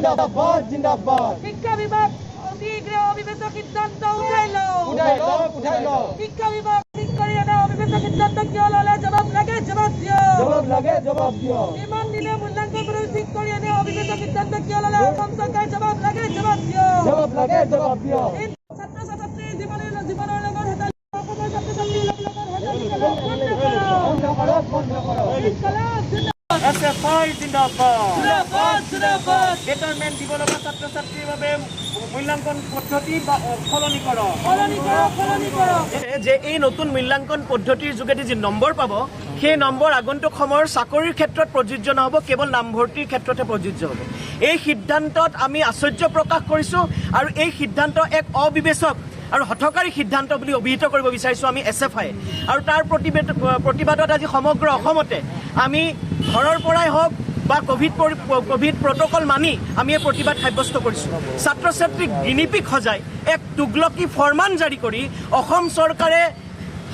জিন্দাবাদ জিন্দাবাদ শিক্ষা বিভাগ শীঘ্ৰে অবিবেচক সিদ্ধান্ত উঠাই লও শিক্ষা বিভাগ ঠিক কৰি এনে অবিবেচক সিদ্ধান্ত কিয় ললে জবাব লাগে জবাব দিয় ইমান দিনে মূল্যাঙ্কন কৰি ঠিক কৰি এনে অবিবেচক সিদ্ধান্ত কিয় ললে অসম চৰকাৰ জবাব লাগে জবাব দিয় ছাত্ৰ ছাত্ৰীৰ জীৱনৰ লগত হেতালি অসমৰ ছাত্ৰ ছাত্ৰীৰ লগত হেতালি SFI জিন্দাবাদ বেটাৰমেণ্ট দিব লগা ছাত্ৰ ছাত্ৰীৰ বাবে মূল্যাঙ্কন পদ্ধতি সলনি কৰক যে এই নতুন মূল্যাঙ্কন পদ্ধতিৰ যোগেদি যি নম্বৰ পাব সেই নম্বৰ আগন্তুক সময়ৰ চাকৰিৰ ক্ষেত্ৰত প্ৰযোজ্য নহ'ব, কেৱল নামভৰ্তিৰ ক্ষেত্ৰতহে প্ৰযোজ্য হ'ব। এই সিদ্ধান্তত আমি আশ্চৰ্য প্ৰকাশ কৰিছোঁ আৰু এই সিদ্ধান্ত এক অবিবেচক আৰু হঠকাৰী সিদ্ধান্ত বুলি অভিহিত কৰিব বিচাৰিছোঁ আমি SFI। আৰু তাৰ প্ৰতিবাদত আজি সমগ্ৰ অসমতে আমি ঘৰৰ পৰাই হওক বা কোভিড প্ৰট'কল মানি আমি এই প্ৰতিবাদ সাব্যস্ত কৰিছোঁ। ছাত্ৰ ছাত্ৰীক গিনিপিক সজাই এক তুগলকি ফৰমান জাৰি কৰি অসম চৰকাৰে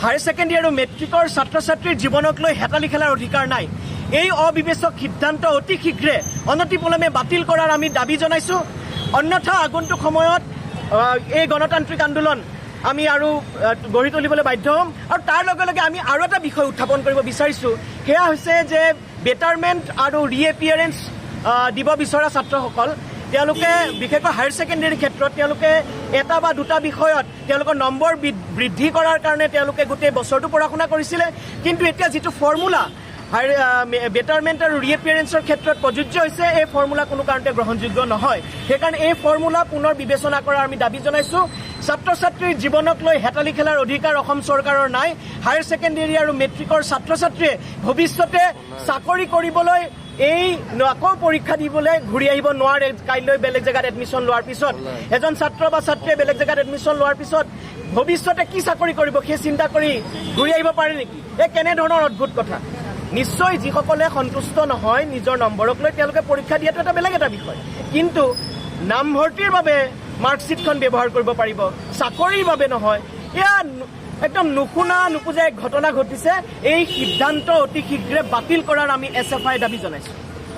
হায়াৰ ছেকেণ্ডেৰী আৰু মেট্ৰিকৰ ছাত্ৰ ছাত্ৰীৰ জীৱনক লৈ হেতালি খেলাৰ অধিকাৰ নাই। এই অবিবেচক সিদ্ধান্ত অতি শীঘ্ৰে অনতিপলমে বাতিল কৰাৰ আমি দাবী জনাইছোঁ। অন্যথা আগন্তুক সময়ত এই গণতান্ত্ৰিক আন্দোলন আমি আৰু গঢ়ি তুলিবলৈ বাধ্য হ'ম। আৰু তাৰ লগে লগে আমি আৰু এটা বিষয় উত্থাপন কৰিব বিচাৰিছোঁ, সেয়া হৈছে যে বেটাৰমেণ্ট আৰু ৰিএপিয়াৰেঞ্চ দিব বিচৰা ছাত্ৰসকল তেওঁলোকে বিশেষকৈ হায়াৰ ছেকেণ্ডেৰীৰ ক্ষেত্ৰত তেওঁলোকে এটা বা দুটা বিষয়ত তেওঁলোকৰ নম্বৰ বৃদ্ধি কৰাৰ কাৰণে তেওঁলোকে গোটেই বছৰটো পঢ়া শুনা কৰিছিলে, কিন্তু এতিয়া যিটো ফৰ্মুলা বেটাৰমেণ্ট আৰু ৰিএপিয়াৰেঞ্চৰ ক্ষেত্ৰত প্ৰযোজ্য হৈছে এই ফৰ্মুলা কোনো কাৰণতে গ্ৰহণযোগ্য নহয়। সেইকাৰণে এই ফৰ্মুলা পুনৰ বিবেচনা কৰাৰ আমি দাবী জনাইছোঁ। ছাত্ৰ ছাত্ৰীৰ জীৱনক লৈ হেতালি খেলাৰ অধিকাৰ অসম চৰকাৰৰ নাই। হায়াৰ ছেকেণ্ডেৰী আৰু মেট্ৰিকৰ ছাত্ৰ ছাত্ৰীয়ে ভৱিষ্যতে চাকৰি কৰিবলৈ এই আকৌ পৰীক্ষা দিবলৈ ঘূৰি আহিব নোৱাৰে। কাইলৈ বেলেগ জেগাত এডমিশ্যন লোৱাৰ পিছত এজন ছাত্ৰ বা ছাত্ৰীয়ে বেলেগ জেগাত এডমিশ্যন লোৱাৰ পিছত ভৱিষ্যতে কি চাকৰি কৰিব সেই চিন্তা কৰি ঘূৰি আহিব পাৰে নেকি? এই কেনেধৰণৰ অদ্ভুত কথা। নিশ্চয় যিসকলে সন্তুষ্ট নহয় নিজৰ নম্বৰক লৈ তেওঁলোকে পৰীক্ষা দিয়াটো এটা বেলেগ এটা বিষয়, কিন্তু নামভৰ্তিৰ বাবে মাৰ্কশ্বিটখন ব্যৱহাৰ কৰিব পাৰিব, চাকৰিৰ বাবে নহয়। এয়া একদম নুশুনা নুপুজা এক ঘটনা ঘটিছে। এই সিদ্ধান্ত অতি শীঘ্ৰে বাতিল কৰাৰ আমি SFI দাবী জনাইছোঁ।